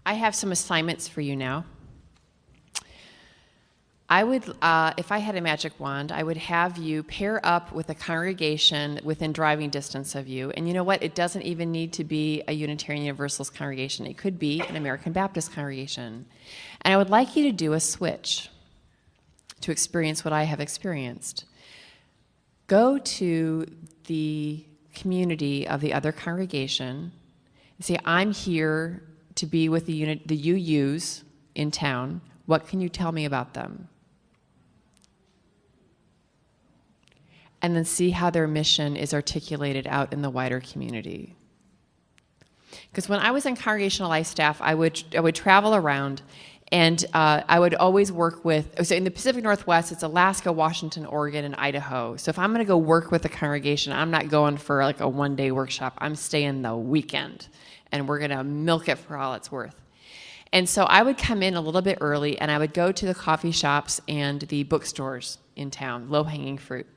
I have some assignments for you now. I would, if I had a magic wand, I would have you pair up with a congregation within driving distance of you. And you know what? It doesn't even need to be a Unitarian Universalist congregation. It could be an American Baptist congregation. And I would like you to do a switch to experience what I have experienced. Go to the community of the other congregation and say, I'm here to be with the UUs in town. What can you tell me about them? And then see how their mission is articulated out in the wider community. Because when I was in congregational life staff, I would travel around, and I would always work with, so in the Pacific Northwest, it's Alaska, Washington, Oregon, and Idaho. So if I'm going to go work with a congregation, I'm not going for like a one-day workshop. I'm staying the weekend, and we're going to milk it for all it's worth. And so I would come in a little bit early, and I would go to the coffee shops and the bookstores in town, low-hanging fruit.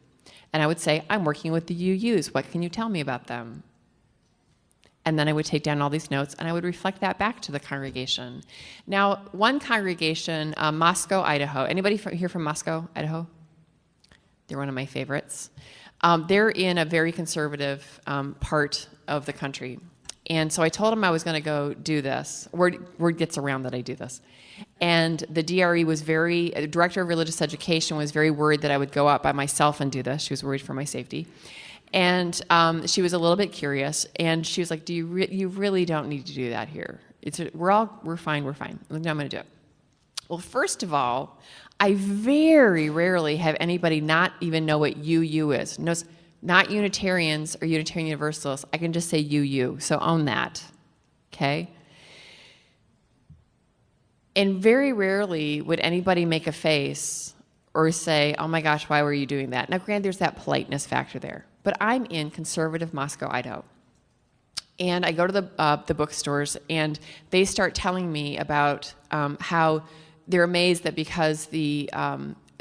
And I would say, I'm working with the UUs. What can you tell me about them? And then I would take down all these notes, and I would reflect that back to the congregation. Now, one congregation, Moscow, Idaho. Anybody here from Moscow, Idaho? They're one of my favorites. They're in a very conservative part of the country. And so I told them I was going to go do this. Word gets around that I do this. And the DRE was the Director of Religious Education was very worried that I would go out by myself and do this. She was worried for my safety. And she was a little bit curious. And she was like, you really don't need to do that here. We're fine. No, I'm going to do it. Well, first of all, I very rarely have anybody not even know what UU is. No, not Unitarians or Unitarian Universalists. I can just say UU, so own that, okay? And very rarely would anybody make a face or say, oh my gosh, why were you doing that? Now, granted, there's that politeness factor there, but I'm in conservative Moscow, Idaho. And I go to the bookstores, and they start telling me about how they're amazed that because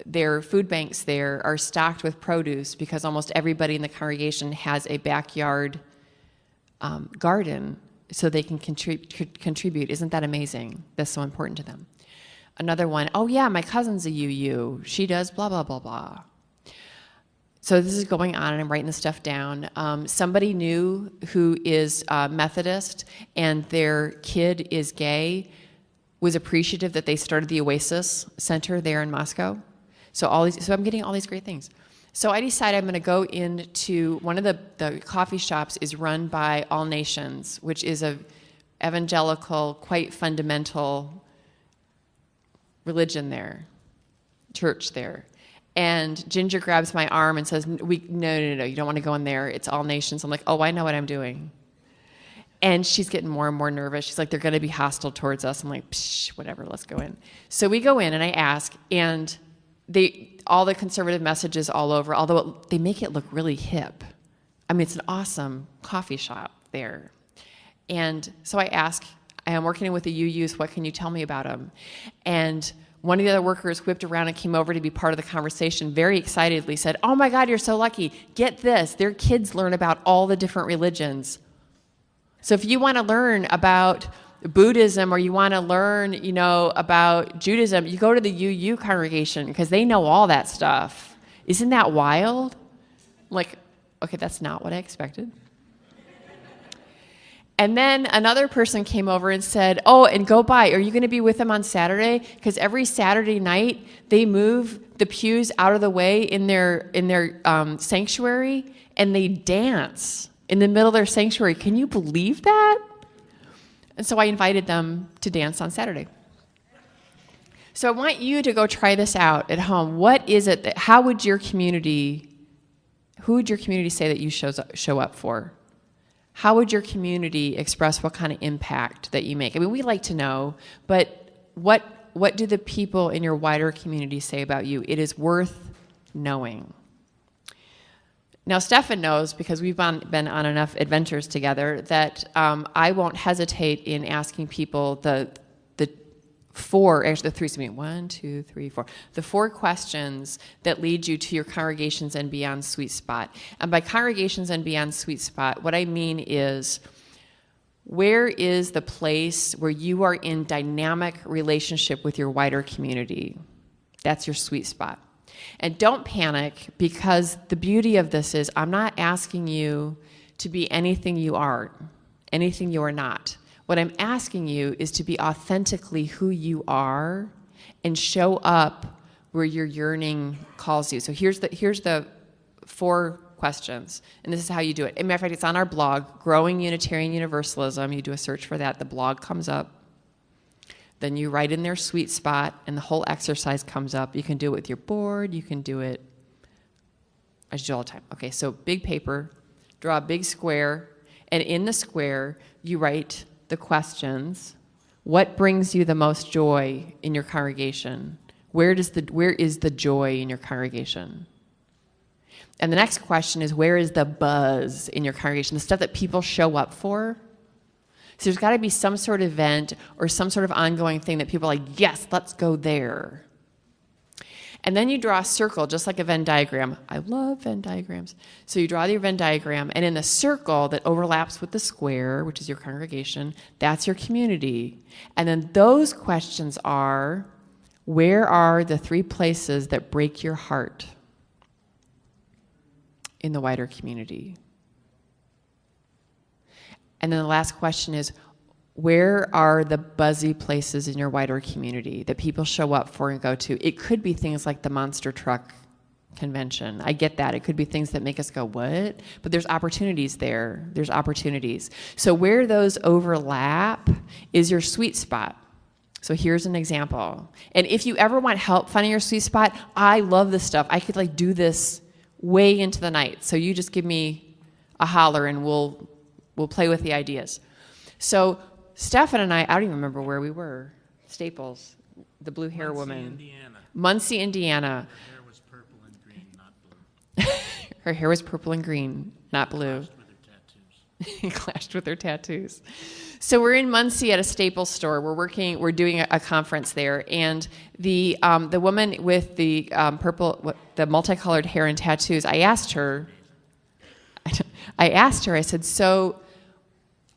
their food banks there are stocked with produce because almost everybody in the congregation has a backyard garden so they can contribute. Isn't that amazing? That's so important to them. Another one, oh yeah, my cousin's a UU. She does blah, blah, blah, blah. So this is going on, and I'm writing this stuff down. Somebody new who is Methodist and their kid is gay was appreciative that they started the Oasis Center there in Moscow. So I'm getting all these great things. So I decided I'm going to go into one of the coffee shops is run by All Nations, which is a evangelical, quite fundamental religion there, church there. And Ginger grabs my arm and says, no, you don't want to go in there. It's All Nations. I'm like, oh, I know what I'm doing. And she's getting more and more nervous. She's like, they're going to be hostile towards us. I'm like, psh, whatever, let's go in. So we go in, and I ask, and all the conservative messages all over, although they make it look really hip. I mean, it's an awesome coffee shop there. And so I ask, I am working with the UUs, what can you tell me about them? And one of the other workers whipped around and came over to be part of the conversation, very excitedly said, oh my God, you're so lucky. Get this, their kids learn about all the different religions. So if you want to learn about Buddhism or you want to learn, about Judaism, you go to the UU congregation because they know all that stuff. Isn't that wild? I'm like, okay, that's not what I expected. And then another person came over and said, oh, and go by. Are you going to be with them on Saturday? Because every Saturday night, they move the pews out of the way in their sanctuary, and they dance in the middle of their sanctuary. Can you believe that? And so I invited them to dance on Saturday. So I want you to go try this out at home. What is it who would your community say that you show up for? How would your community express what kind of impact that you make? I mean, we like to know, but what do the people in your wider community say about you? It is worth knowing. Now, Stefan knows, because we've been on enough adventures together, that I won't hesitate in asking people the four questions that lead you to your congregations and beyond sweet spot. And by congregations and beyond sweet spot, what I mean is, Where is the place where you are in dynamic relationship with your wider community? That's your sweet spot. And don't panic, because the beauty of this is I'm not asking you to be anything you aren't, anything you are not. What I'm asking you is to be authentically who you are and show up where your yearning calls you. So here's the 4 questions, and this is how you do it. As a matter of fact, it's on our blog, Growing Unitarian Universalism. You do a search for that, the blog comes up. Then you write in their sweet spot, and the whole exercise comes up. You can do it with your board. You can do it, I do all the time. Okay, so big paper, draw a big square, and in the square, you write the questions. What brings you the most joy in your congregation? Where is the joy in your congregation? And the next question is, where is the buzz in your congregation? The stuff that people show up for. So there's got to be some sort of event or some sort of ongoing thing that people are like, yes, let's go there. And then you draw a circle, just like a Venn diagram. I love Venn diagrams. So you draw your Venn diagram, and in the circle that overlaps with the square, which is your congregation, that's your community. And then those questions are, where are the 3 places that break your heart in the wider community? And then the last question is, where are the buzzy places in your wider community that people show up for and go to? It could be things like the monster truck convention. I get that. It could be things that make us go, what? But there's opportunities there. There's opportunities. So where those overlap is your sweet spot. So here's an example. And if you ever want help finding your sweet spot, I love this stuff. I could do this way into the night. So you just give me a holler and we'll play with the ideas. So Stefan and I don't even remember where we were. Staples, the blue hair woman. Muncie, Indiana. Her hair was purple and green, not blue. Her hair was purple and green, not blue. Clashed with her tattoos. Clashed with her tattoos. So we're in Muncie at a Staples store. We're doing a conference there, and the woman with the the multicolored hair and tattoos. I asked her. I said, so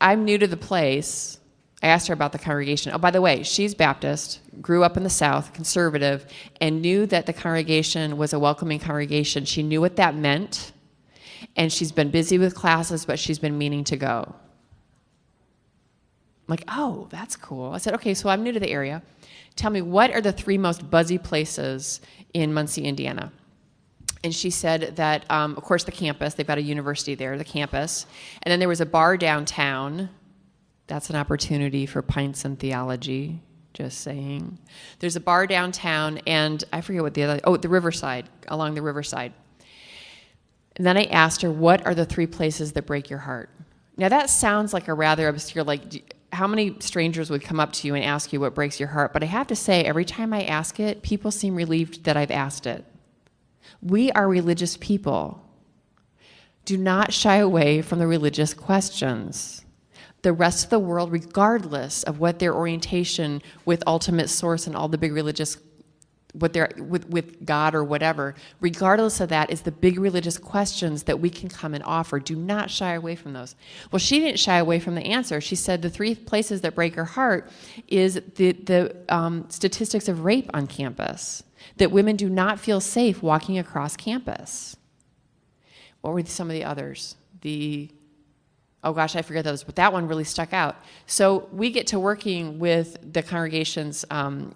I'm new to the place. I asked her about the congregation. Oh, by the way, she's Baptist, grew up in the South, conservative, and knew that the congregation was a welcoming congregation. She knew what that meant, and she's been busy with classes, but she's been meaning to go. I'm like, oh, that's cool. I said, okay, so I'm new to the area. Tell me, what are the 3 most buzzy places in Muncie, Indiana? And she said that, of course, the campus. They've got a university there, the campus. And then there was a bar downtown. That's an opportunity for pints and theology, just saying. There's a bar downtown, and I forget what the Riverside, along the Riverside. And then I asked her, what are the 3 places that break your heart? Now, that sounds like a rather obscure, how many strangers would come up to you and ask you what breaks your heart? But I have to say, every time I ask it, people seem relieved that I've asked it. We are religious people. Do not shy away from the religious questions. The rest of the world, regardless of what their orientation with ultimate source and all the big religious, what they're with God or whatever, regardless of that, is the big religious questions that we can come and offer. Do not shy away from those. Well, she didn't shy away from the answer. She said the 3 places that break her heart is the statistics of rape on campus, that women do not feel safe walking across campus. What were some of the others? Oh gosh, I forget those, but that one really stuck out. So we get to working with the congregations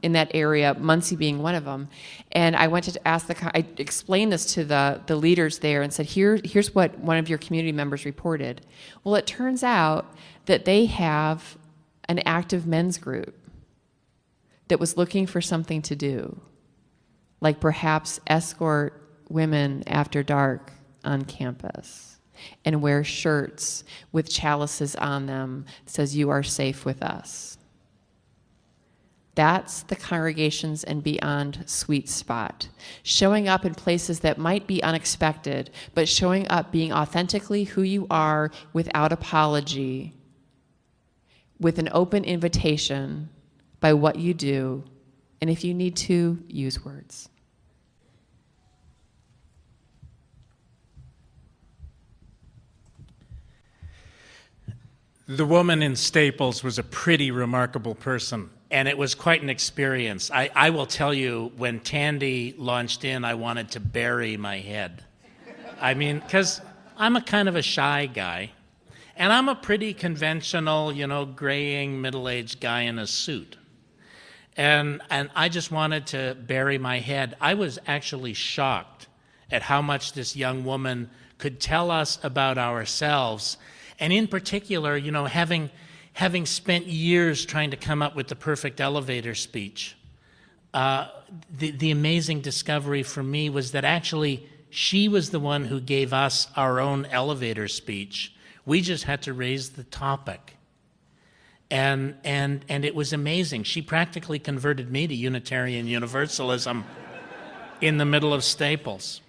in that area, Muncie being one of them, and I went to ask I explained this to the leaders there and said, here's what one of your community members reported. Well, it turns out that they have an active men's group that was looking for something to do, like perhaps escort women after dark on campus and wear shirts with chalices on them that says, you are safe with us. That's the congregations and beyond sweet spot. Showing up in places that might be unexpected, but showing up being authentically who you are without apology, with an open invitation by what you do, and if you need to, use words. The woman in Staples was a pretty remarkable person, and it was quite an experience. I will tell you, when Tandi launched in, I wanted to bury my head. I mean, because I'm a kind of a shy guy, and I'm a pretty conventional, graying, middle-aged guy in a suit. And I just wanted to bury my head. I was actually shocked at how much this young woman could tell us about ourselves. And in particular, having spent years trying to come up with the perfect elevator speech, the amazing discovery for me was that actually she was the one who gave us our own elevator speech. We just had to raise the topic. And it was amazing. She practically converted me to Unitarian Universalism in the middle of Staples.